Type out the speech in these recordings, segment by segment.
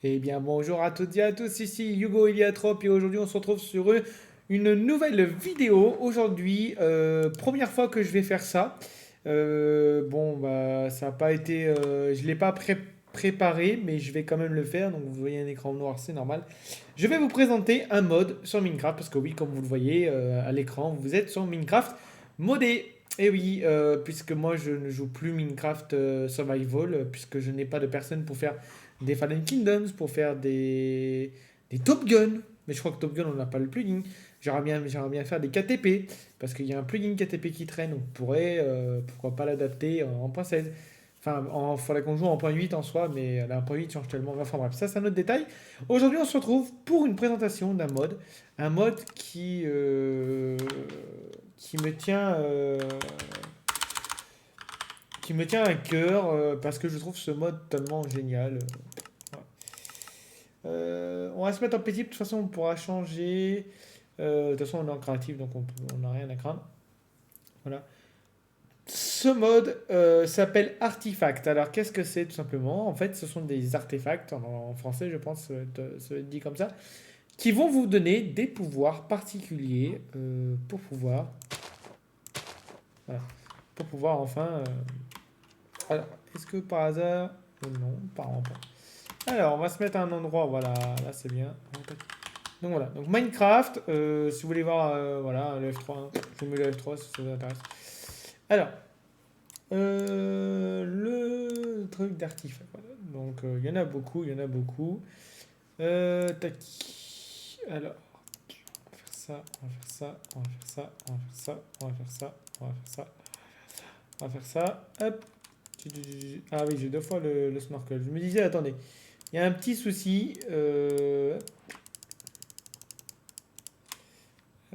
Eh bien, bonjour à toutes et à tous, ici Hugo Eliatrop et aujourd'hui on se retrouve sur une nouvelle vidéo. Aujourd'hui, première fois que je vais faire ça. Bon, bah, ça n'a pas été, je ne l'ai pas préparé, mais je vais quand même le faire. Donc, vous voyez un écran noir, c'est normal. Je vais vous présenter un mode sur Minecraft, parce que oui, comme vous le voyez à l'écran, vous êtes sur Minecraft modé. Et oui, puisque moi je ne joue plus Minecraft Survival, puisque je n'ai pas de personne pour faire des Fallen Kingdoms, pour faire des Top Gun. Mais je crois que Top Gun, on n'a pas le plugin. J'aimerais bien faire des KTP, parce qu'il y a un plugin KTP qui traîne. On pourrait, pourquoi pas l'adapter en 1.16. Enfin, il faudrait qu'on joue en 1.8 en soi, mais la 1.8 change tellement. Enfin bref, ça c'est un autre détail. Aujourd'hui, on se retrouve pour une présentation d'un mode. Un mode qui me tient, qui me tient à cœur parce que je trouve ce mode tellement génial. Ouais. On va se mettre en paisible, de toute façon on pourra changer. De toute façon on est en créatif donc on n'a rien à craindre. Voilà. Ce mode s'appelle Artifact. Alors qu'est-ce que c'est tout simplement? En fait ce sont des artefacts, en français je pense ça va être dit comme ça, qui vont vous donner des pouvoirs particuliers pour pouvoir, voilà, pour pouvoir enfin... alors, est-ce que par hasard... non, apparemment pas. Alors, on va se mettre à un endroit, voilà, là c'est bien. Donc voilà, donc Minecraft, si vous voulez voir, voilà, le F3, hein, je mets le F3 si ça vous intéresse. Alors, le truc d'artifact, voilà. Donc il y en a beaucoup, il y en a beaucoup. Tac. Alors, on va faire ça, on va faire ça, on va faire ça, on va faire ça, on va faire ça, on va faire ça, on va faire ça, hop. Ah oui, j'ai deux fois le snorkel. Je me disais, attendez, il y a un petit souci.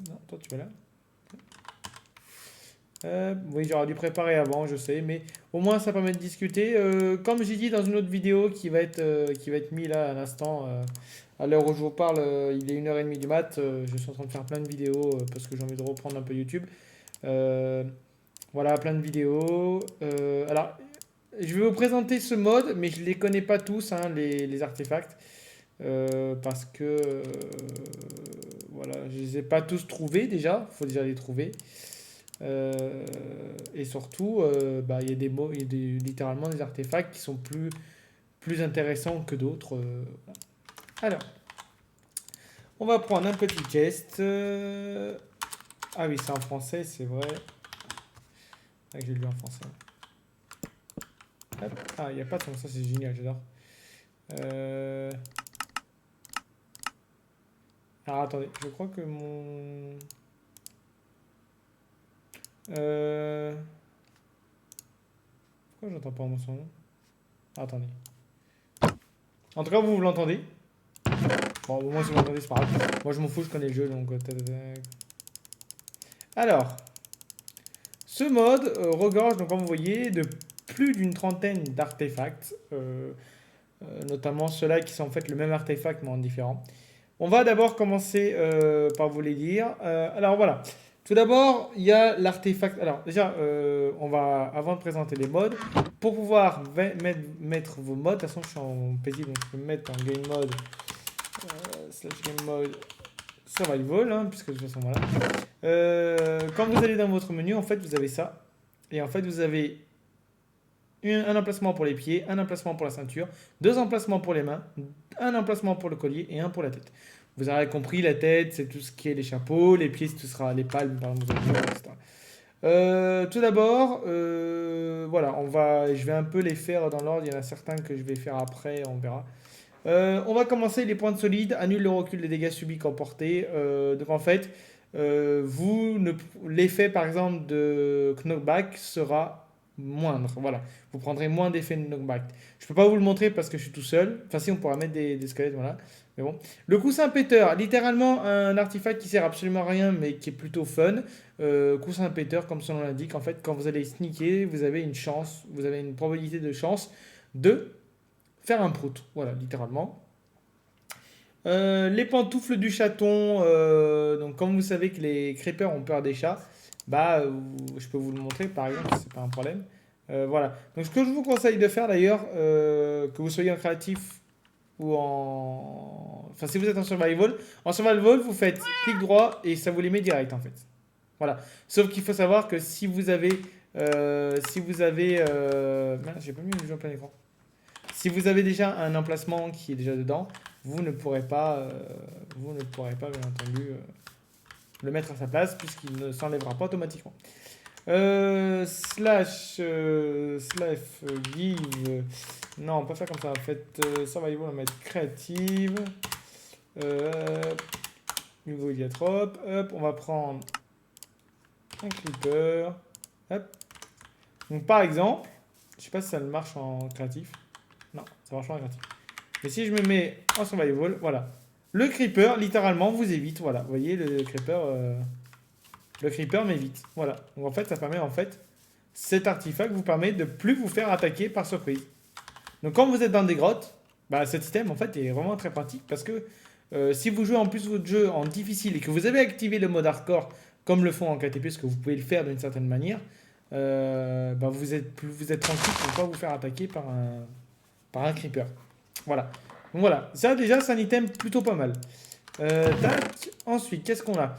Non, toi tu vas là. Oui, j'aurais dû préparer avant, je sais, mais au moins ça permet de discuter. Comme j'ai dit dans une autre vidéo qui va être mise là à l'instant, à l'heure où je vous parle, il est 1h30 du mat. Je suis en train de faire plein de vidéos parce que j'ai envie de reprendre un peu YouTube. Euh, voilà, plein de vidéos. Alors, je vais vous présenter ce mode, mais je ne les connais pas tous, hein, les artefacts. Parce que voilà, je les ai pas tous trouvés déjà, il faut déjà les trouver. Euh, et surtout, bah, il y a il y a littéralement des artefacts qui sont plus intéressants que d'autres. Alors, on va prendre un petit chest. Ah oui, c'est en français, c'est vrai. Ah, j'ai lu en français. Hop. Ah, il n'y a pas de son, ça c'est génial, j'adore. Euh, Alors attendez, je crois que mon... Euh... Pourquoi j'entends pas mon son? Ah, attendez. En tout cas, vous l'entendez. Bon, au moins si vous l'entendez, c'est pas grave. Moi, je m'en fous, je connais le jeu, donc... Alors, ce mode regorge, donc comme vous voyez, de plus d'une trentaine d'artefacts, notamment ceux-là qui sont en fait le même artefact mais en différent. On va d'abord commencer par vous les dire. Alors voilà. Tout d'abord, il y a l'artefact. Alors déjà, on va, avant de présenter les modes, pour pouvoir mettre vos modes, de toute façon je suis en paisible, donc je peux me mettre en game mode, slash game mode survival, hein, puisque de toute façon voilà. Quand vous allez dans votre menu, en fait vous avez ça. Et en fait vous avez un emplacement pour les pieds, un emplacement pour la ceinture, deux emplacements pour les mains, un emplacement pour le collier et un pour la tête. Vous aurez compris, la tête, c'est tout ce qui est les chapeaux, les pieds, ce sera les palmes, par exemple, etc. Tout d'abord, voilà, je vais un peu les faire dans l'ordre. Il y en a certains que je vais faire après, on verra. On va commencer les points de solide, annule le recul des dégâts subis quand portés. Donc en fait, l'effet par exemple de knockback sera moindre. Voilà, vous prendrez moins d'effets de knockback. Je peux pas vous le montrer parce que je suis tout seul. Enfin si, on pourra mettre des squelettes, voilà. Mais bon. Le coussin péteur, littéralement un artefact qui sert absolument à rien mais qui est plutôt fun. Coussin péteur, comme son nom l'indique, en fait, quand vous allez sneaker, vous avez une chance, vous avez une probabilité de chance de faire un prout. Voilà, littéralement. Les pantoufles du chaton, donc comme vous savez que les creepers ont peur des chats, bah je peux vous le montrer par exemple, c'est pas un problème. Voilà. Donc ce que je vous conseille de faire d'ailleurs, que vous soyez en créatif ou en... Enfin, si vous êtes en survival, vous faites clic droit et ça vous les met direct en fait. Voilà. Sauf qu'il faut savoir que si vous avez... Mince, j'ai pas mis le jeu en plein écran. Si vous avez déjà un emplacement qui est déjà dedans, vous ne pourrez pas bien entendu, le mettre à sa place puisqu'il ne s'enlèvera pas automatiquement. Slash give. Non, on peut pas faire comme ça. En fait, survival, on va mettre créative. Niveau Iliotrope. Hop, on va prendre un creeper. Hop. Donc, par exemple, je sais pas si ça marche en créatif. Non, ça marche pas en créatif. Mais si je me mets en survival, voilà. Le creeper, littéralement, vous évite. Voilà, vous voyez, le creeper m'évite. Voilà. Donc en fait, ça permet en fait, cet artefact vous permet de plus vous faire attaquer par surprise. Donc quand vous êtes dans des grottes, bah, cet item en fait est vraiment très pratique parce que si vous jouez en plus votre jeu en difficile et que vous avez activé le mode hardcore comme le font en KTP, parce que vous pouvez le faire d'une certaine manière, bah, vous êtes tranquille pour ne pas vous faire attaquer par un creeper. Voilà. Donc voilà, ça déjà c'est un item plutôt pas mal. Tac. Ensuite, qu'est-ce qu'on a?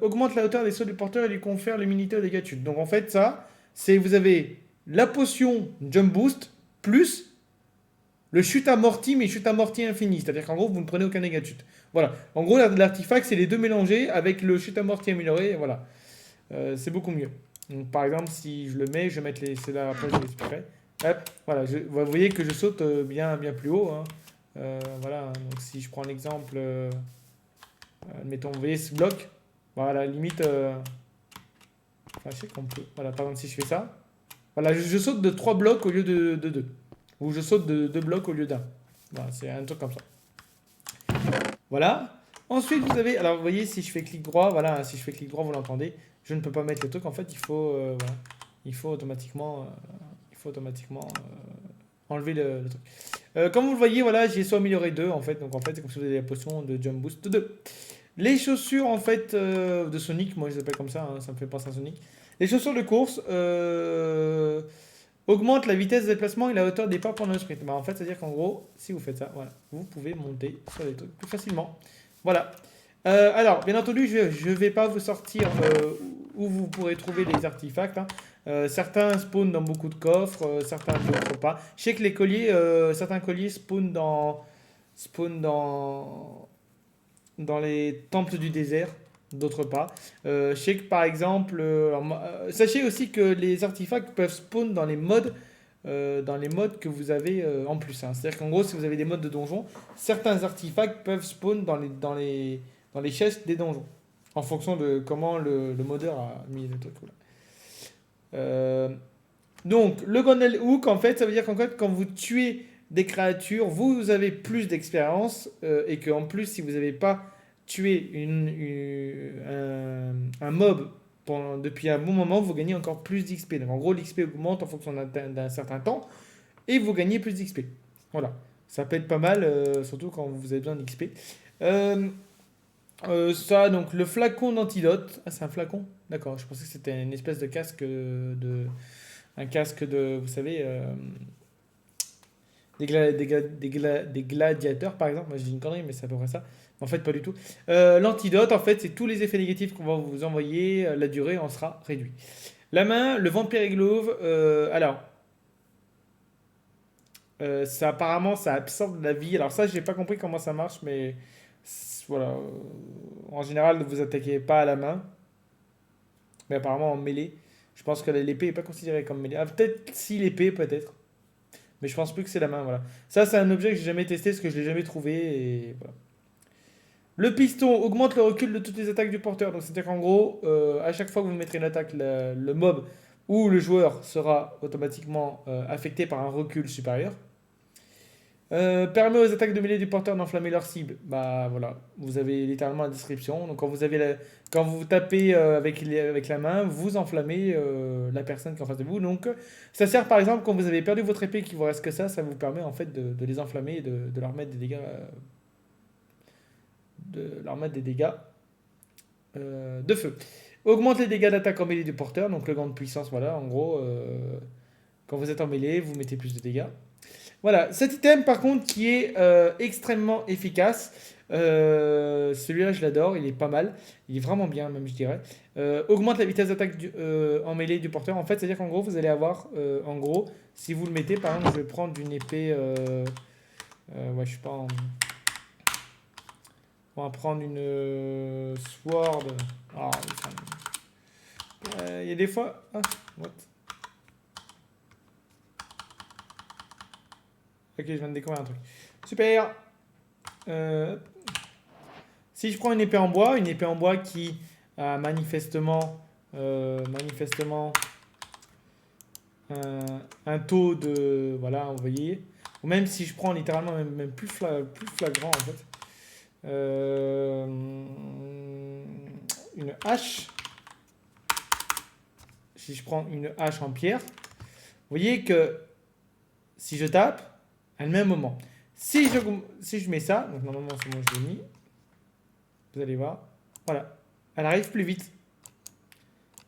Augmente la hauteur des sauts du porteur et lui confère l'immunité aux dégâts de chute. Donc en fait, ça, c'est vous avez la potion Jump Boost plus le chute amorti, mais chute amorti infini. C'est-à-dire qu'en gros, vous ne prenez aucun dégât de chute. Voilà. En gros, l'artefact, c'est les deux mélangés avec le chute amorti amélioré. Et voilà. C'est beaucoup mieux. Donc par exemple, si je le mets, je vais mettre les. C'est là, après, je vais l'expliquer. Hop, voilà. Vous voyez que je saute bien plus haut. Hein. Voilà. Donc si je prends l'exemple. Admettons, vous voyez ce bloc. Voilà, limite. Enfin, je sais qu'on peut. Voilà, par exemple, si je fais ça. Voilà, je saute de 3 blocs au lieu de 2. Ou je saute de 2 blocs au lieu d'un. Voilà, c'est un truc comme ça. Voilà. Ensuite, vous avez. Alors, vous voyez, si je fais clic droit, voilà, si je fais clic droit, vous l'entendez. Je ne peux pas mettre le truc. En fait, il faut. Voilà, il faut automatiquement. Enlever le truc. Comme vous le voyez, voilà, j'ai soit amélioré 2 en fait. Donc, en fait, c'est comme si vous avez la potion de Jump Boost 2. Les chaussures en fait de Sonic, moi je les appelle comme ça, hein, ça me fait penser à Sonic. Les chaussures de course augmentent la vitesse de déplacement et la hauteur des pas pendant le sprint. Bah, en fait, c'est-à-dire qu'en gros, si vous faites ça, voilà, vous pouvez monter sur les trucs plus facilement. Voilà. Alors, bien entendu, je ne vais pas vous sortir où vous pourrez trouver les artefacts. Hein. Certains spawnent dans beaucoup de coffres, certains d'autres pas. Je sais que les colliers, certains colliers spawnent dans les temples du désert, d'autres pas. Je sais que par exemple, sachez aussi que les artefacts peuvent spawn dans les modes que vous avez en plus. Hein. C'est-à-dire qu'en gros, si vous avez des modes de donjon, certains artefacts peuvent spawn dans les chaises des donjons, en fonction de comment le modeur a mis le truc. Voilà. Donc, le Gunel Hook, en fait, ça veut dire qu'en fait, quand vous tuez des créatures, vous avez plus d'expérience et qu'en plus, si vous n'avez pas tué un mob depuis un bon moment, vous gagnez encore plus d'XP. Donc en gros, l'XP augmente en fonction d'un certain temps et vous gagnez plus d'XP. Voilà. Ça peut être pas mal, surtout quand vous avez besoin d'XP. Ça, donc le flacon d'antidote. Ah, c'est un flacon? D'accord, je pensais que c'était une espèce de casque un casque de, vous savez, des gladiateurs, par exemple. Moi, je dis une connerie, mais c'est à peu près ça. En fait, pas du tout. L'antidote, en fait, c'est tous les effets négatifs qu'on va vous envoyer. La durée en sera réduite. La main, le vampire glove. Ça, apparemment, ça absorbe de la vie. Alors ça, j'ai pas compris comment ça marche, mais voilà. En général, ne vous attaquez pas à la main, mais apparemment en mêlée. Je pense que l'épée est pas considérée comme mêlée. Ah, peut-être si l'épée, peut-être. Mais je pense plus que c'est la main, voilà. Ça, c'est un objet que j'ai jamais testé parce que je l'ai jamais trouvé. Et voilà. Le piston augmente le recul de toutes les attaques du porteur. Donc, c'est-à-dire qu'en gros, à chaque fois que vous mettrez une attaque, le mob ou le joueur sera automatiquement affecté par un recul supérieur. Permet aux attaques de mêlée du porteur d'enflammer leur cible. Bah voilà, vous avez littéralement la description. Donc quand vous tapez avec la main, vous enflammez la personne qui est en face de vous. Donc ça sert par exemple quand vous avez perdu votre épée et qu'il vous reste que ça vous permet en fait de les enflammer et de leur mettre des dégâts. De feu. Augmente les dégâts d'attaque en mêlée du porteur, donc le gant de puissance, voilà, en gros, quand vous êtes en mêlée, vous mettez plus de dégâts. Voilà, cet item par contre qui est extrêmement efficace. Celui-là, je l'adore, il est pas mal. Il est vraiment bien, même, je dirais. Augmente la vitesse d'attaque en mêlée du porteur. En fait, c'est-à-dire qu'en gros, vous allez avoir, en gros, si vous le mettez, par exemple, je vais prendre une épée. Ouais, je sais pas. On va prendre une sword. Ah, il y a des fois. Ah, what? Ok, je viens de découvrir un truc. Super! Euh, Si je prends une épée en bois qui a manifestement un taux de, voilà, vous voyez, ou même si je prends littéralement même plus flagrant en fait, euh, une hache, si je prends une hache en pierre, vous voyez que si je tape, à le même moment, si je mets ça, donc normalement c'est moi je l'ai mis, vous allez voir, voilà, elle arrive plus vite.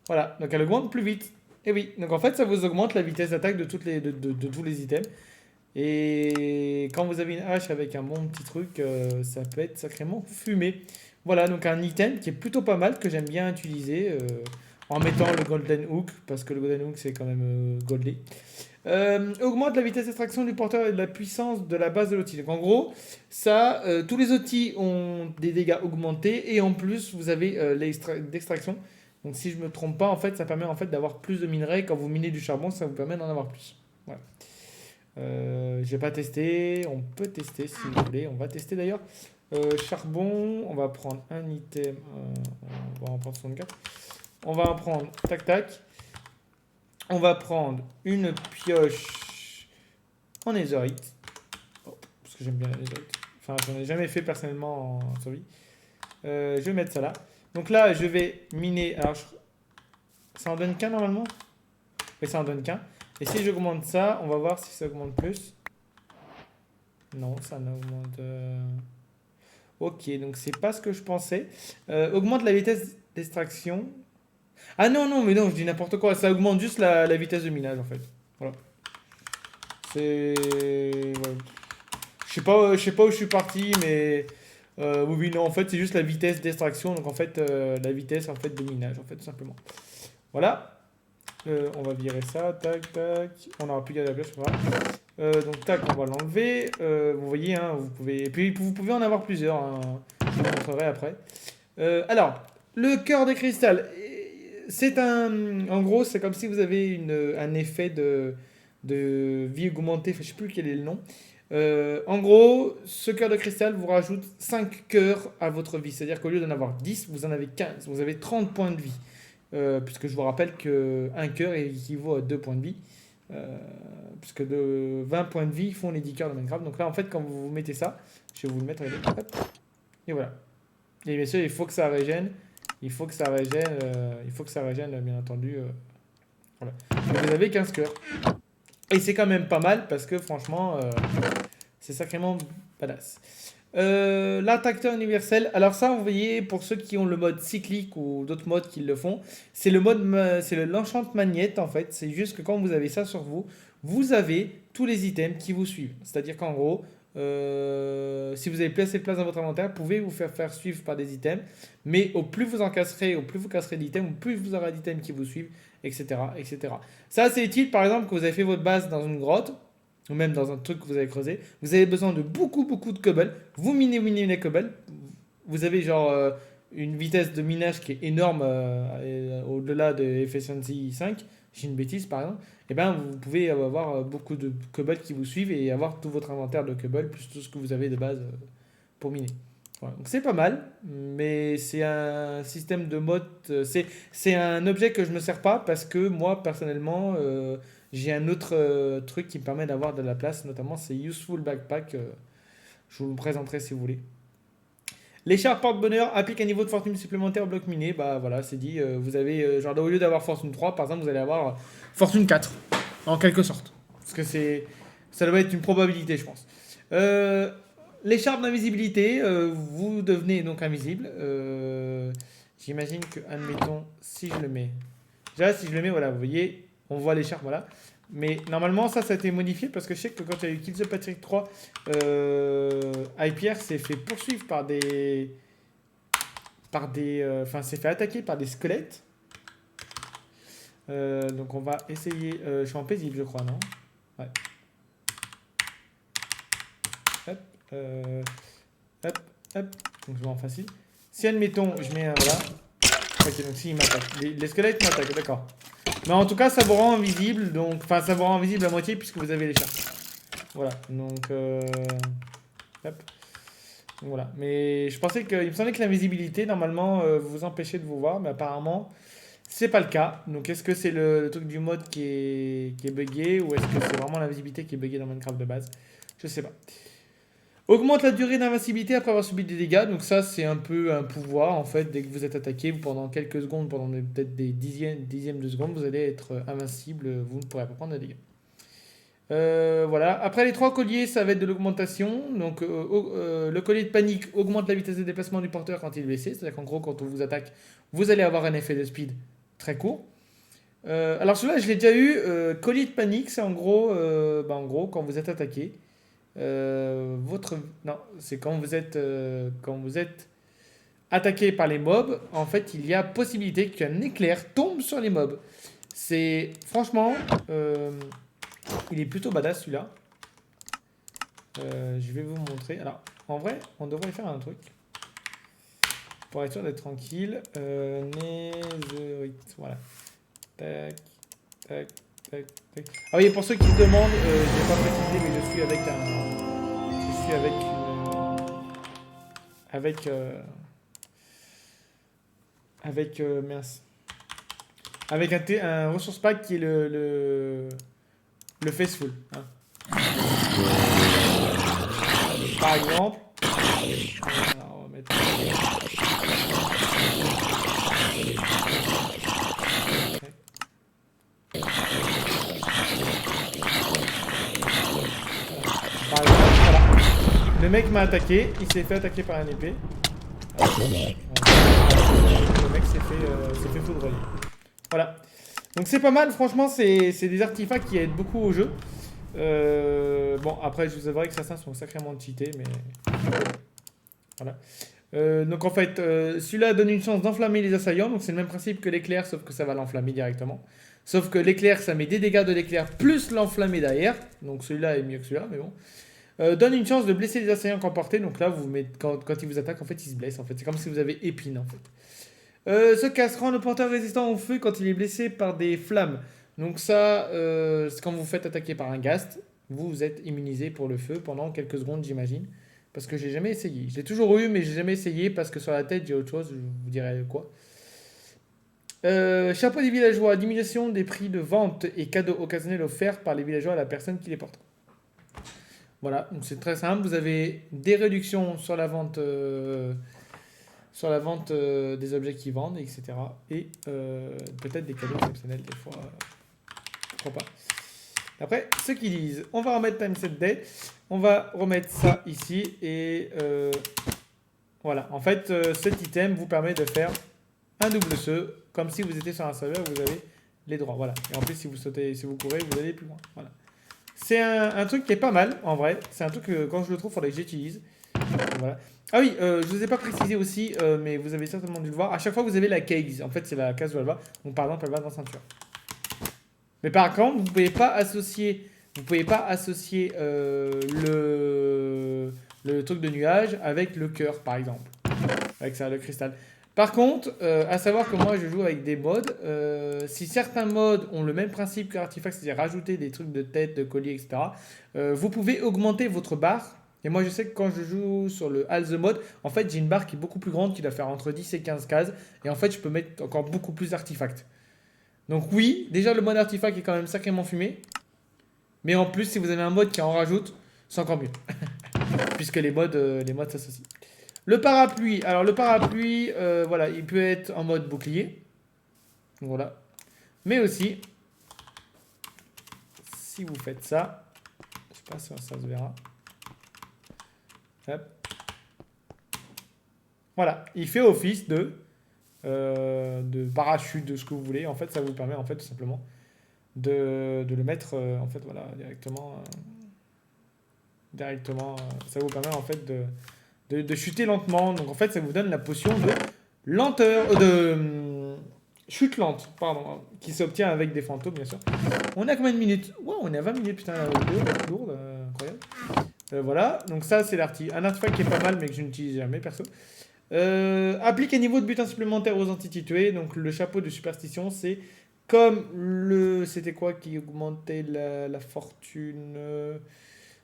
Voilà, donc elle augmente plus vite. Et oui, donc en fait, ça vous augmente la vitesse d'attaque de tous les items. Et quand vous avez une hache avec un bon petit truc, ça peut être sacrément fumé. Voilà, donc un item qui est plutôt pas mal, que j'aime bien utiliser en mettant le Golden Hook, parce que le Golden Hook c'est quand même goldé. Augmente la vitesse d'extraction du porteur et de la puissance de la base de l'outil. Donc en gros, ça, tous les outils ont des dégâts augmentés et en plus vous avez l'extraction. Donc si je me trompe pas, en fait, ça permet en fait d'avoir plus de minerais. Quand vous minez du charbon, ça vous permet d'en avoir plus. Voilà. Je vais pas tester. On peut tester si vous voulez. On va tester d'ailleurs. Charbon, on va prendre un item. On va en prendre 64. On va en prendre tac tac. On va prendre une pioche en netherite. Oh, parce que j'aime bien la netherite. Enfin, j'en ai jamais fait personnellement en survie. Je vais mettre ça là. Donc là, je vais miner. Alors, ça en donne qu'un normalement? Oui, ça en donne qu'un. Et si j'augmente ça, on va voir si ça augmente plus. Non, ça n'augmente. Ok, donc c'est pas ce que je pensais. Augmente la vitesse d'extraction. Ah non, non, mais non, je dis n'importe quoi. Ça augmente juste la vitesse de minage en fait. Voilà. C'est. Ouais. Je sais pas où je suis parti, mais. Oui, oui, non, en fait, c'est juste la vitesse d'extraction. Donc en fait, la vitesse en fait de minage, en fait, tout simplement. Voilà. On va virer ça, tac, tac. On n'aura plus qu'à la pioche, voilà. Donc tac, on va l'enlever. Vous voyez, hein, vous pouvez. Et puis vous pouvez en avoir plusieurs, hein. Je vous montrerai après. Alors, le cœur de cristal. C'est un. En gros, c'est comme si vous avez un effet de vie augmentée. Enfin, je sais plus quel est le nom. En gros, ce cœur de cristal vous rajoute 5 cœurs à votre vie. C'est-à-dire qu'au lieu d'en avoir 10, vous en avez 15. Vous avez 30 points de vie. Puisque je vous rappelle qu'un cœur équivaut à 2 points de vie. Puisque de 20 points de vie font les 10 cœurs de Minecraft. Donc là, en fait, quand vous mettez ça, je vais vous le mettre. Hop, et voilà. Et bien sûr, il faut que ça régène. Il faut que ça régène. Il faut que ça régène, bien entendu. Voilà. Donc, vous avez 15 cœurs. Et c'est quand même pas mal parce que franchement, c'est sacrément badass. L'attracteur universel. Alors ça, vous voyez, pour ceux qui ont le mode cyclique ou d'autres modes qui le font, c'est l'enchant magnète en fait. C'est juste que quand vous avez ça sur vous, vous avez tous les items qui vous suivent. C'est-à-dire qu'en gros, si vous avez plus assez de place dans votre inventaire, vous pouvez vous faire suivre par des items. Mais au plus vous en casserez, au plus vous casserez d'items, au plus vous aurez d'items qui vous suivent, etc., etc. Ça, c'est utile par exemple quand vous avez fait votre base dans une grotte ou même dans un truc que vous avez creusé, vous avez besoin de beaucoup, beaucoup de cobble. Vous minez les cobble. Vous avez genre une vitesse de minage qui est énorme au-delà de Efficiency 5, j'ai une bêtise par exemple. Et ben vous pouvez avoir beaucoup de cobble qui vous suivent et avoir tout votre inventaire de cobble plus tout ce que vous avez de base pour miner. Voilà. Donc c'est pas mal, mais c'est un système de mode. C'est un objet que je ne me sers pas parce que moi personnellement j'ai un autre truc qui me permet d'avoir de la place, notamment c'est Useful Backpack. Je vous le présenterai si vous voulez. L'écharpe porte-bonheur applique un niveau de fortune supplémentaire au bloc miné. Bah voilà, c'est dit. Vous avez, genre, au lieu d'avoir fortune 3, par exemple, vous allez avoir fortune 4, en quelque sorte. Parce que ça doit être une probabilité, je pense. Euh, L'écharpe d'invisibilité, vous devenez donc invisible. J'imagine que, admettons, si je le mets. Déjà, si je le mets, voilà, vous voyez, on voit l'écharpe, voilà. Mais normalement, ça a été modifié parce que je sais que quand il y a eu Kill the Patrick 3, Hyper s'est fait poursuivre par des. Enfin, s'est fait attaquer par des squelettes. Donc on va essayer. Je suis en paisible, je crois, non? Ouais. Hop. Hop. Hop. Donc je vais en facile. Si admettons, je mets un là. Ok, donc si il m'attaque. Les squelettes m'attaquent, d'accord. Mais en tout cas, ça vous rend invisible. Donc, enfin, ça vous rend invisible à moitié puisque vous avez les chats. Voilà. Donc, hop. Donc, voilà. Mais je pensais que, il me semblait que l'invisibilité, normalement, vous empêchait de vous voir. Mais apparemment, c'est pas le cas. Donc, est-ce que c'est le truc du mode qui est buggé ou est-ce que c'est vraiment l'invisibilité qui est buggée dans Minecraft de base? Je sais pas. Augmente la durée d'invincibilité après avoir subi des dégâts. Donc ça, c'est un peu un pouvoir, en fait. Dès que vous êtes attaqué, pendant quelques secondes, pendant peut-être des dixièmes de secondes, vous allez être invincible. Vous ne pourrez pas prendre de dégâts. Voilà. Après les 3 colliers, ça va être de l'augmentation. Donc le collier de panique augmente la vitesse de déplacement du porteur quand il est blessé. C'est-à-dire qu'en gros, quand on vous attaque, vous allez avoir un effet de speed très court. Alors celui-là, je l'ai déjà eu. Collier de panique, c'est en gros, quand vous êtes attaqué. Non, c'est quand vous êtes attaqué par les mobs, en fait, il y a possibilité qu'un éclair tombe sur les mobs. C'est franchement, il est plutôt badass celui-là. Je vais vous montrer. Alors, en vrai, on devrait faire un truc pour être sûr d'être tranquille. Netherite, voilà. Tac, tac, tac, tac. Ah oui, pour ceux qui se demandent, je n'ai pas précisé, mais je suis avec mince. Avec un resource pack qui est le Faceful. Hein. Par exemple. Alors, on va mettre. Par exemple, voilà. Le mec m'a attaqué, il s'est fait attaquer par un épée. Le mec s'est fait foudroyer. Voilà. Donc c'est pas mal, franchement, c'est des artefacts qui aident beaucoup au jeu. Bon, après, je vous avouerai que certains sont sacrément cheatés, mais voilà. Donc en fait, celui-là donne une chance d'enflammer les assaillants, donc c'est le même principe que l'éclair, sauf que ça va l'enflammer directement. Sauf que l'éclair, ça met des dégâts de l'éclair plus l'enflammer derrière, donc celui-là est mieux que celui-là, mais bon. Donne une chance de blesser les assaillants qu'en portée, donc là, quand ils vous attaquent, en fait, ils se blessent, en fait. C'est comme si vous avez épine, en fait. Ce casse rend le porteur résistant au feu quand il est blessé par des flammes. Donc ça, c'est quand vous faites attaquer par un ghast, vous êtes immunisé pour le feu pendant quelques secondes, j'imagine. Parce que j'ai jamais essayé. Je l'ai toujours eu, mais j'ai jamais essayé parce que sur la tête, j'ai autre chose, je vous dirai quoi. Chapeau des villageois, diminution des prix de vente et cadeaux occasionnels offerts par les villageois à la personne qui les porte. Voilà, donc c'est très simple. Vous avez des réductions sur la vente des objets qu'ils vendent, etc. Et peut-être des cadeaux exceptionnels des fois. Pourquoi pas. Après, ceux qui disent, on va remettre Time Set Day, on va remettre ça ici, et voilà. En fait, cet item vous permet de faire un double saut, comme si vous étiez sur un serveur, vous avez les droits. Voilà. Et en plus, si vous sautez, si vous courez, vous allez plus loin. Voilà. C'est un truc qui est pas mal, en vrai. C'est un truc que quand je le trouve, il faudrait que j'utilise. Voilà. Ah oui, je vous ai pas précisé aussi, mais vous avez certainement dû le voir. À chaque fois, vous avez la case. En fait, c'est la case où elle va. Donc, par exemple, elle va dans ceinture. Mais par contre, vous pouvez pas associer, le truc de nuage avec le cœur, par exemple. Avec ça, le cristal. Par contre, à savoir que moi, je joue avec des mods. Si certains mods ont le même principe que l'artefact, c'est-à-dire rajouter des trucs de tête, de collier, etc., vous pouvez augmenter votre barre. Et moi, je sais que quand je joue sur le All the mode, en fait, j'ai une barre qui est beaucoup plus grande, qui doit faire entre 10 et 15 cases. Et en fait, je peux mettre encore beaucoup plus d'artefacts. Donc oui, déjà, le mode artefact est quand même sacrément fumé. Mais en plus, si vous avez un mode qui en rajoute, c'est encore mieux. Puisque les modes s'associent. Le parapluie. Alors, le parapluie, voilà, il peut être en mode bouclier. Voilà. Mais aussi, si vous faites ça, je sais pas si ça se verra. Hop. Voilà, il fait office de parachute, de ce que vous voulez. En fait, ça vous permet, en fait, tout simplement, de le mettre en fait voilà directement ça vous permet en fait de chuter lentement. Donc en fait ça vous donne la potion de lenteur chute lente pardon qui s'obtient avec des fantômes bien sûr. On a combien de minutes? Wow, on est à 20 minutes putain la vidéo va être lourde incroyable. Voilà, donc ça c'est un artefact qui est pas mal mais que je n'utilise jamais perso. Applique un niveau de butin supplémentaire aux entités tuées. Donc le chapeau de superstition, c'est comme le... C'était quoi qui augmentait la fortune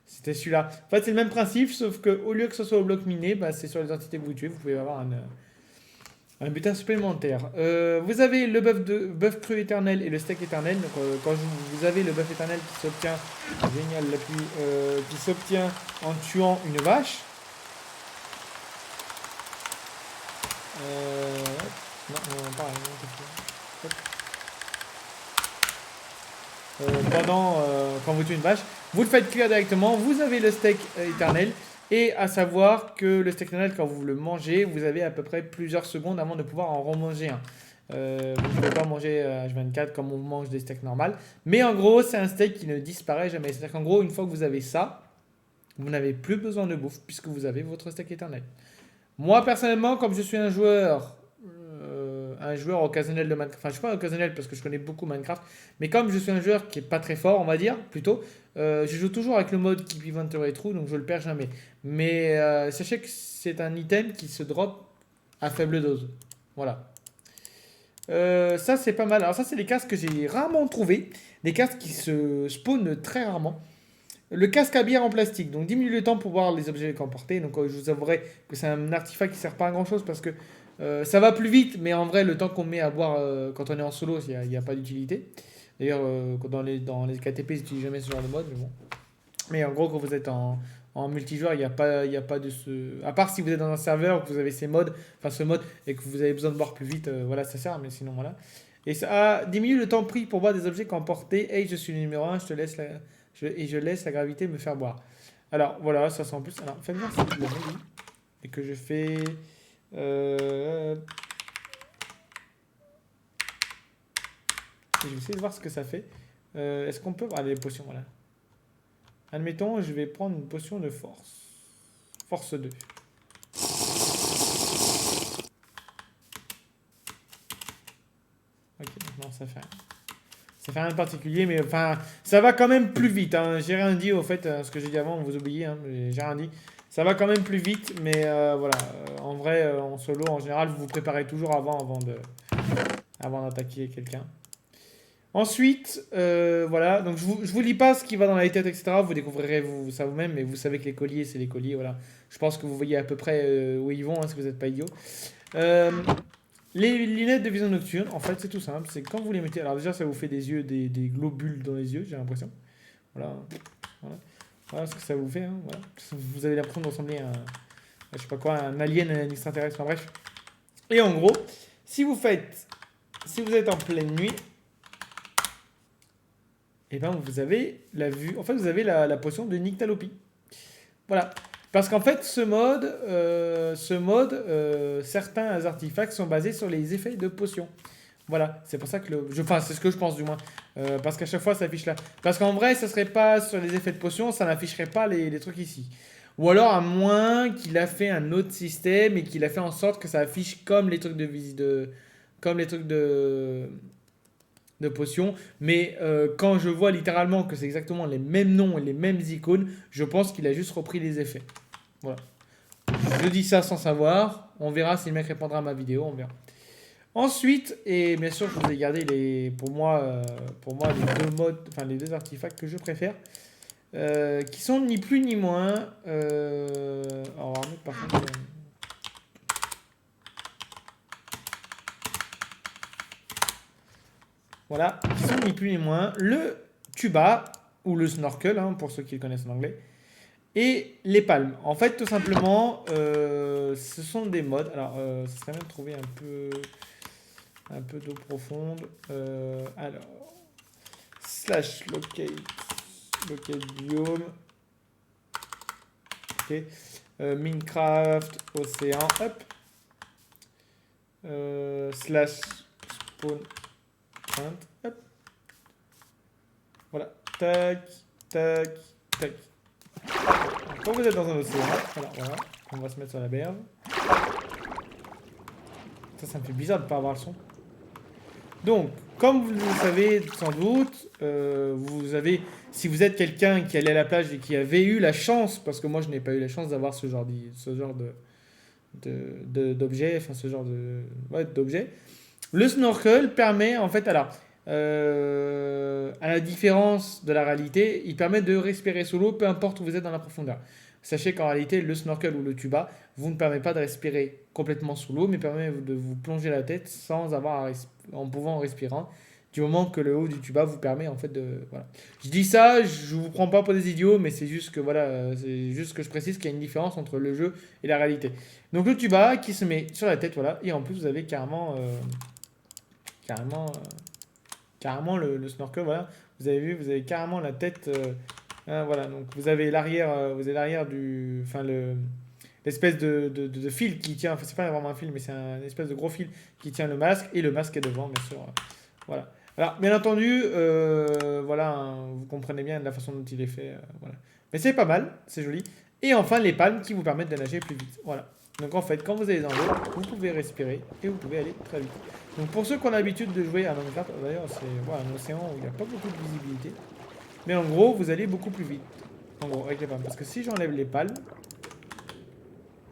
c'était celui-là. En fait, c'est le même principe, sauf que au lieu que ce soit au bloc miné, bah, c'est sur les entités que vous tuez. Vous pouvez avoir un butin supplémentaire. Vous avez le buff cru éternel et le steak éternel. Donc quand vous avez le buff éternel qui s'obtient, génial l'appui, qui s'obtient en tuant une vache. Non, pas quand vous tuez une vache, vous le faites cuire directement, vous avez le steak éternel, et à savoir que le steak éternel, quand vous le mangez, vous avez à peu près plusieurs secondes avant de pouvoir en remanger un. Vous ne pouvez pas manger H24 comme on mange des steaks normales, mais en gros, c'est un steak qui ne disparaît jamais. C'est-à-dire qu'en gros, une fois que vous avez ça, vous n'avez plus besoin de bouffe puisque vous avez votre steak éternel. Moi, personnellement, comme je suis un joueur occasionnel de Minecraft, enfin, je suis pas occasionnel parce que je connais beaucoup Minecraft, mais comme je suis un joueur qui est pas très fort, on va dire, plutôt, je joue toujours avec le mode Keep Inventory True, donc je le perds jamais. Mais sachez que c'est un item qui se drop à faible dose. Voilà. Ça, c'est pas mal. Alors, ça, c'est les casques que j'ai rarement trouvés. Des casques qui se spawnent très rarement. Le casque à bière en plastique, donc diminue le temps pour voir les objets qu'emporter. Donc je vous avouerai que c'est un artefact qui sert pas à grand chose parce que ça va plus vite, mais en vrai le temps qu'on met à boire quand on est en solo, il n'y a pas d'utilité. D'ailleurs dans les KTP, ils n'utilisent jamais ce genre de mode, mais bon. Mais en gros quand vous êtes en multijoueur, il y a pas de ce... À part si vous êtes dans un serveur, que vous avez ces modes, enfin ce mode, et que vous avez besoin de boire plus vite, voilà ça sert, mais sinon voilà. Et ça diminue le temps pris pour boire des objets qu'emporter. Hey, je suis le numéro 1, je te laisse et je laisse la gravité me faire boire. Alors voilà, ça c'est en plus. Alors faites voir si je le mets. Et que je fais. Je vais essayer de voir ce que ça fait. Est-ce qu'on peut. Ah, les potions, voilà. Admettons, je vais prendre une potion de force. Force 2. Ok, non, ça fait rien. Ça fait rien de particulier, mais enfin, ça va quand même plus vite. Hein. J'ai rien dit au fait, ce que j'ai dit avant, vous oubliez, hein, j'ai rien dit. Ça va quand même plus vite, mais voilà. En vrai, en solo, en général, vous vous préparez toujours avant d'attaquer quelqu'un. Ensuite, voilà. Donc, je vous lis pas ce qui va dans la tête, etc. Vous découvrirez ça vous-même, mais vous savez que les colliers, c'est les colliers, voilà. Je pense que vous voyez à peu près où ils vont, hein, si vous n'êtes pas idiot. Les lunettes de vision nocturne, en fait, c'est tout simple. C'est quand vous les mettez. Alors, déjà, ça vous fait des yeux, des globules dans les yeux, j'ai l'impression. Voilà. Voilà. Voilà ce que ça vous fait. Hein, voilà. Vous avez l'impression de ressembler à je sais pas quoi, un alien, un extraterrestre, enfin bref. Et en gros, si vous êtes en pleine nuit, et ben vous avez la vue. En fait, vous avez la potion de Nyctalopie. Voilà. Parce qu'en fait, certains artefacts sont basés sur les effets de potions. Voilà, c'est pour ça que enfin, c'est ce que je pense du moins. Parce qu'à chaque fois, ça affiche là. Parce qu'en vrai, ça serait pas sur les effets de potions, ça n'afficherait pas les trucs ici. Ou alors, à moins qu'il a fait un autre système et qu'il a fait en sorte que ça affiche comme les trucs comme les trucs de potions. Mais quand je vois littéralement que c'est exactement les mêmes noms et les mêmes icônes, je pense qu'il a juste repris les effets. Voilà. Je dis ça sans savoir. On verra si le mec répondra à ma vidéo. On verra. Ensuite, et bien sûr, je vous ai gardé pour moi les deux modes, enfin les deux artefacts que je préfère, qui sont ni plus ni moins. Alors, par contre, voilà, qui sont ni plus ni moins le tuba ou le snorkel, hein, pour ceux qui le connaissent en anglais, et les palmes. En fait, tout simplement, ce sont des modes. Alors, ça serait bien de trouver un peu d'eau profonde. Alors, slash locate biome. Ok. Minecraft, océan, hop. Slash spawn point, hop. tac, tac, tac. Quand vous êtes dans un océan, voilà, on va se mettre sur la berge. Ça me fait bizarre de ne pas avoir le son. Donc, comme vous le savez sans doute, vous avez, si vous êtes quelqu'un qui allait à la plage et qui avait eu la chance, parce que moi je n'ai pas eu la chance d'avoir ce genre d'objet, enfin ce genre d'objet, le snorkel permet en fait, alors, à la différence de la réalité, il permet de respirer sous l'eau, peu importe où vous êtes dans la profondeur. Sachez qu'en réalité, le snorkel ou le tuba vous ne permet pas de respirer complètement sous l'eau, mais permet de vous plonger la tête sans avoir en pouvant en respirant, du moment que le haut du tuba vous permet en fait de... Voilà. Je dis ça, je vous prends pas pour des idiots, mais c'est juste que voilà, c'est juste que je précise qu'il y a une différence entre le jeu et la réalité. Donc le tuba qui se met sur la tête, voilà, et en plus vous avez carrément le snorkel, voilà. Vous avez vu, vous avez carrément la tête, hein, voilà. Donc vous avez l'arrière du, enfin l'espèce de fil qui tient, enfin c'est pas vraiment un fil, mais c'est un espèce de gros fil qui tient le masque, et le masque est devant, bien sûr. Voilà. Alors, bien entendu, voilà, hein, vous comprenez bien la façon dont il est fait, voilà. Mais c'est pas mal, c'est joli. Et enfin, les palmes qui vous permettent de nager plus vite. Voilà. Donc en fait, quand vous allez dans l'eau, vous pouvez respirer et vous pouvez aller très vite. Donc pour ceux qui ont l'habitude de jouer à Minecraft, d'ailleurs c'est voilà, un océan où il n'y a pas beaucoup de visibilité. Mais en gros, vous allez beaucoup plus vite. En gros, avec les palmes. Parce que si j'enlève les palmes,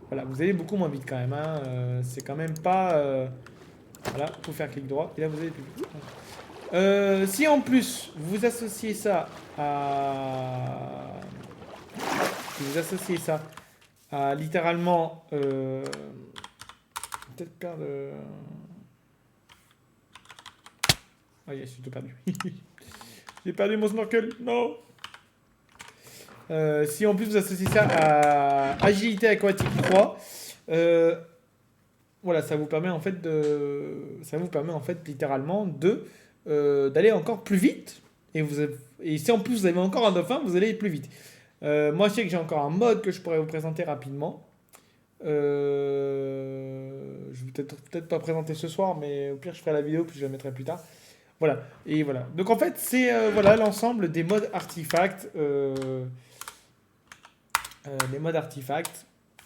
voilà, vous allez beaucoup moins vite quand même. Hein. C'est quand même pas... voilà, il faut faire clic droit. Et là, vous allez plus vite. Si en plus, vous associez ça à... Si vous associez ça à littéralement... peut-être perdre... Ah yes, j'ai tout perdu. J'ai perdu mon snorkel. Non. Si en plus vous associez ça à agilité aquatique 3, voilà, ça vous permet en fait littéralement d'aller encore plus vite. Et si en plus vous avez encore un dauphin, vous allez plus vite. Moi, je sais que j'ai encore un mode que je pourrais vous présenter rapidement. Je vais peut-être pas présenter ce soir, mais au pire, je ferai la vidéo puis je la mettrai plus tard. Voilà. Et voilà. Donc en fait, c'est voilà l'ensemble des modes artefacts, les modes artefacts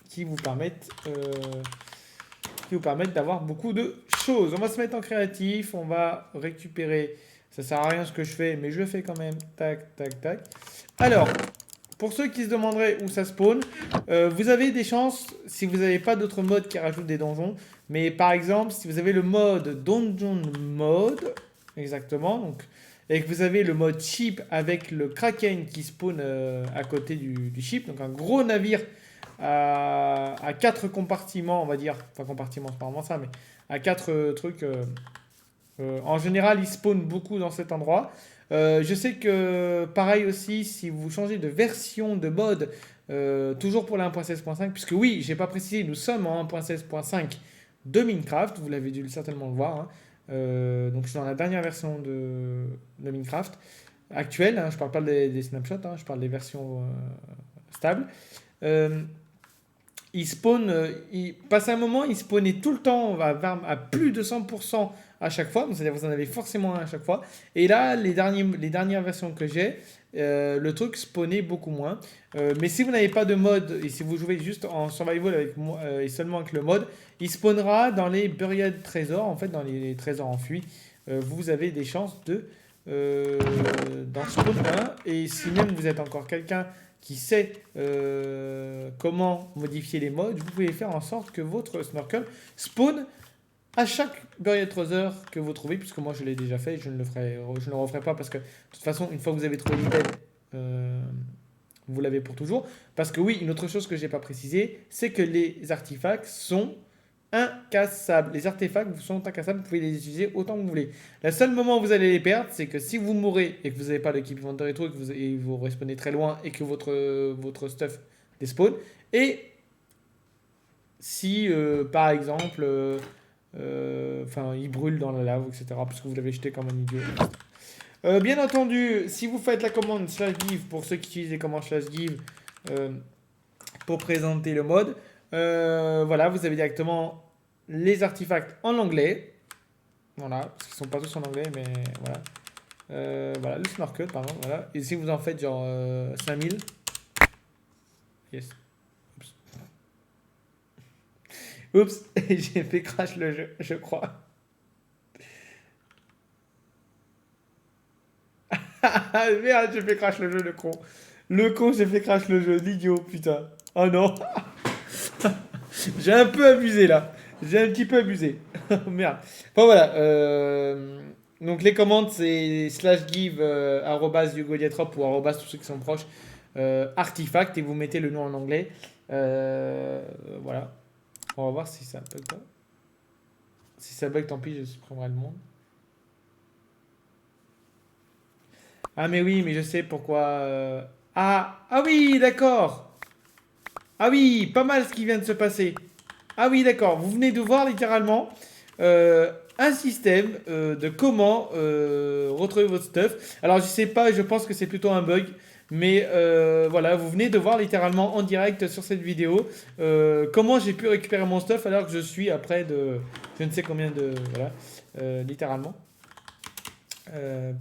qui vous permettent d'avoir beaucoup de choses. On va se mettre en créatif, on va récupérer. Ça sert à rien ce que je fais, mais je le fais quand même. Tac, tac, tac. Alors, pour ceux qui se demanderaient où ça spawn, vous avez des chances si vous n'avez pas d'autres modes qui rajoutent des donjons. Mais par exemple, si vous avez le mode Donjon Mode, exactement, donc, et que vous avez le mode ship avec le Kraken qui spawn à côté du ship, donc un gros navire à 4 compartiments, on va dire, enfin compartiments, c'est pas vraiment ça, mais à 4 trucs. En général, il spawn beaucoup dans cet endroit. Je sais que pareil aussi, si vous changez de version de mode, toujours pour la 1.16.5, puisque oui, j'ai pas précisé, nous sommes en 1.16.5 de Minecraft, vous l'avez dû certainement le voir. Hein. Donc je suis dans la dernière version de Minecraft actuelle, hein, je parle pas des snapshots, hein, je parle des versions stables. Il spawn, passe un moment, il spawnait tout le temps à plus de 100% à chaque fois, donc c'est-à-dire vous en avez forcément un à chaque fois. Et là, les dernières versions que j'ai, le truc spawnait beaucoup moins. Mais si vous n'avez pas de mode, et si vous jouez juste en survival avec et seulement avec le mode, il spawnera dans les buried trésors, en fait dans les trésors enfuis. Vous avez des chances d'en spawn un. Et si même vous êtes encore quelqu'un qui sait comment modifier les modes, vous pouvez faire en sorte que votre snorkel spawn à chaque buried treasure que vous trouvez, puisque moi je l'ai déjà fait, je ne le referai pas parce que de toute façon, une fois que vous avez trouvé l'item, vous l'avez pour toujours. Parce que oui, une autre chose que je n'ai pas précisé, c'est que les artefacts sont incassables. Les artefacts sont incassables, vous pouvez les utiliser autant que vous voulez. Le seul moment où vous allez les perdre, c'est que si vous mourrez et que vous n'avez pas d'équipe inventory et tout, et vous respawnez très loin et que votre stuff despawn, et si par exemple il brûle dans la lave, etc. parce que vous l'avez jeté comme un idiot. Bien entendu, si vous faites la commande /give, pour ceux qui utilisent les commandes /give pour présenter le mode, voilà, vous avez directement les artefacts en anglais. Voilà, parce qu'ils ne sont pas tous en anglais, mais voilà. Voilà, le snorkel, pardon. Voilà. Et si vous en faites genre 5000, yes. Oups. Oups, j'ai fait crash le jeu, je crois. Ah merde, j'ai fait crash le jeu, le con. Le con, j'ai fait crash le jeu, l'idiot, putain. Oh non, j'ai un peu abusé là. J'ai un petit peu abusé. Merde. Bon voilà. Donc les commandes c'est slash give arrobas yugoliatrop ou arrobas tous ceux qui sont proches artifact et vous mettez le nom en anglais. Voilà. On va voir si ça bug pas. Si ça bug, tant pis, je supprimerai le monde. Ah mais oui, mais je sais pourquoi. Ah oui, d'accord. Ah oui, pas mal ce qui vient de se passer. Ah oui, d'accord. Vous venez de voir littéralement un système de comment retrouver votre stuff. Alors je sais pas, je pense que c'est plutôt un bug. Mais voilà, vous venez de voir littéralement en direct sur cette vidéo comment j'ai pu récupérer mon stuff alors que je suis après de je ne sais combien de... Voilà, littéralement.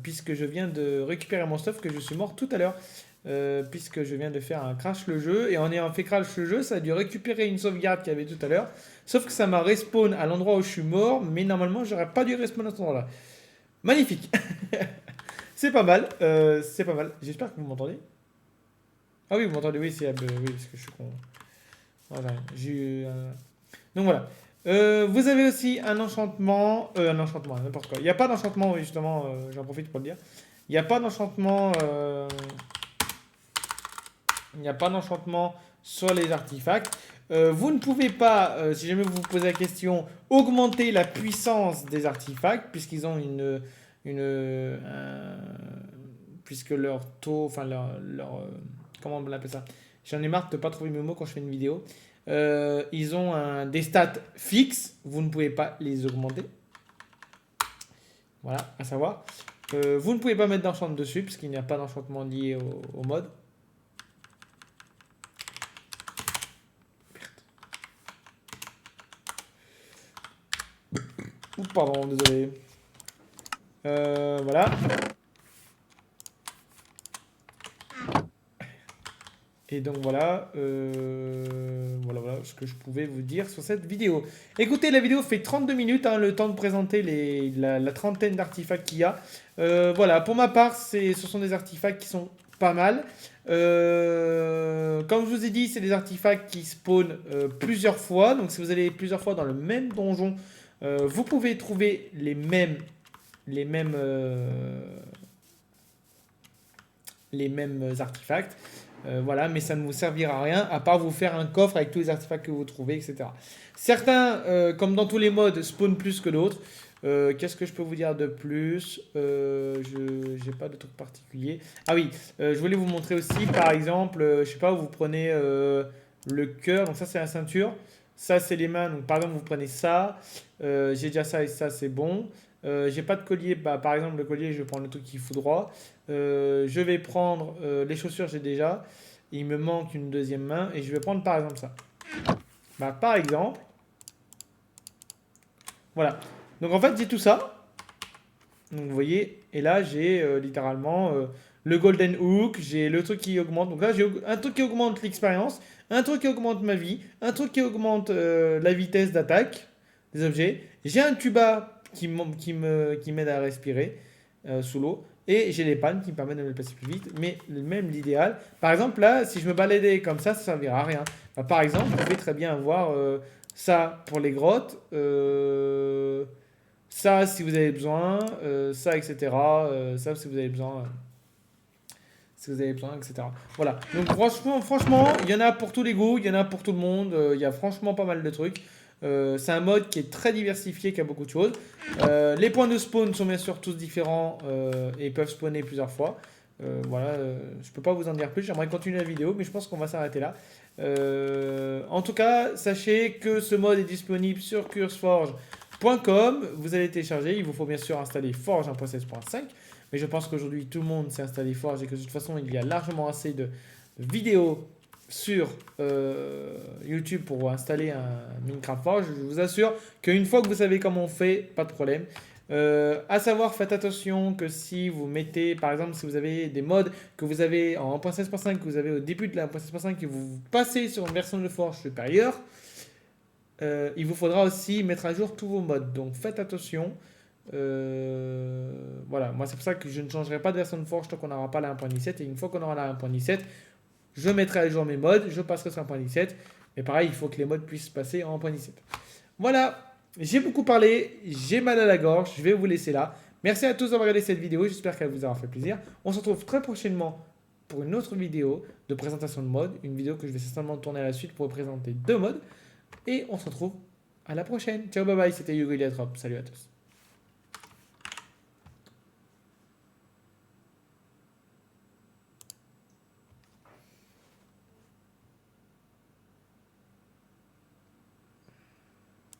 Puisque je viens de récupérer mon stuff que je suis mort tout à l'heure. Puisque je viens de faire un crash le jeu et en ayant fait crash le jeu ça a dû récupérer une sauvegarde qu'il y avait tout à l'heure sauf que ça m'a respawn à l'endroit où je suis mort mais normalement j'aurais pas dû respawn à cet endroit là. Magnifique. C'est pas mal, c'est pas mal, j'espère que vous m'entendez. Ah oui vous m'entendez, oui c'est oui parce que je suis con. Voilà, j'ai eu donc voilà. Vous avez aussi un enchantement, n'importe quoi. Il n'y a pas d'enchantement, oui, justement, j'en profite pour le dire. Il n'y a pas d'enchantement Il n'y a pas d'enchantement sur les artefacts. Vous ne pouvez pas, si jamais vous vous posez la question, augmenter la puissance des artefacts, puisqu'ils ont puisque leur taux, enfin comment on appelle ça? J'en ai marre de ne pas trouver mes mots quand je fais une vidéo. Ils ont des stats fixes, vous ne pouvez pas les augmenter. Voilà, à savoir. Vous ne pouvez pas mettre d'enchant dessus, puisqu'il n'y a pas d'enchantement lié au mode. Oups, pardon, désolé. Voilà. Et donc voilà, voilà ce que je pouvais vous dire sur cette vidéo. Écoutez, la vidéo fait 32 minutes, hein, le temps de présenter la trentaine d'artefacts qu'il y a. Voilà, pour ma part, ce sont des artefacts qui sont pas mal. Comme je vous ai dit, c'est des artefacts qui spawnent plusieurs fois. Donc si vous allez plusieurs fois dans le même donjon, vous pouvez trouver les mêmes, artefacts. Voilà, mais ça ne vous servira à rien à part vous faire un coffre avec tous les artefacts que vous trouvez, etc. Certains, comme dans tous les modes, spawnent plus que d'autres. Qu'est-ce que je peux vous dire de plus? Je n'ai pas de truc particulier. Ah oui, je voulais vous montrer aussi, par exemple, je sais pas, vous prenez le cœur, donc ça c'est la ceinture, ça c'est les mains, donc par exemple vous prenez ça, j'ai déjà ça et ça c'est bon. J'ai pas de collier, bah, par exemple le collier je vais prendre le truc qui fout droit. Je vais prendre les chaussures, j'ai déjà. Il me manque une deuxième main et je vais prendre par exemple ça. Bah, par exemple, voilà. Donc en fait, j'ai tout ça. Donc vous voyez, et là j'ai littéralement le Golden Hook, j'ai le truc qui augmente. Donc là j'ai un truc qui augmente l'expérience, un truc qui augmente ma vie, un truc qui augmente la vitesse d'attaque des objets. J'ai un tuba qui m'aide à respirer sous l'eau. Et j'ai les pannes qui me permettent de me déplacer plus vite. Mais même l'idéal, par exemple là, si je me baladais comme ça ne servira à rien. Enfin, par exemple, vous pouvez très bien avoir ça pour les grottes, ça si vous avez besoin, ça etc. Ça si vous avez besoin. Si vous avez besoin, etc. Voilà. Donc franchement, il y en a pour tous les goûts, il y en a pour tout le monde. Il y a franchement pas mal de trucs. C'est un mode qui est très diversifié, qui a beaucoup de choses. Les points de spawn sont bien sûr tous différents et peuvent spawner plusieurs fois. Voilà, je peux pas vous en dire plus. J'aimerais continuer la vidéo, mais je pense qu'on va s'arrêter là. En tout cas, sachez que ce mode est disponible sur curseforge.com. Vous allez télécharger. Il vous faut bien sûr installer Forge 1.16.5. Mais je pense qu'aujourd'hui, tout le monde s'est installé Forge et que de toute façon, il y a largement assez de vidéos sur YouTube pour installer un Minecraft Forge. Je vous assure qu'une fois que vous savez comment on fait, pas de problème. À savoir, faites attention que si vous mettez, par exemple, si vous avez des mods que vous avez en 1.16.5, que vous avez au début de la 1.16.5 et vous passez sur une version de Forge supérieure, il vous faudra aussi mettre à jour tous vos mods. Donc faites attention. Voilà, moi c'est pour ça que je ne changerai pas de version de Forge tant qu'on n'aura pas la 1.17. Et une fois qu'on aura la 1.17, je mettrai à jour mes mods, je passerai sur 1.17. Mais pareil, il faut que les mods puissent passer en 1.17. Voilà, j'ai beaucoup parlé, j'ai mal à la gorge, je vais vous laisser là. Merci à tous d'avoir regardé cette vidéo, j'espère qu'elle vous aura fait plaisir. On se retrouve très prochainement pour une autre vidéo de présentation de mods, une vidéo que je vais certainement tourner à la suite pour vous présenter deux mods. Et on se retrouve à la prochaine. Ciao, bye bye, c'était Hugo Iliatrop. Salut à tous.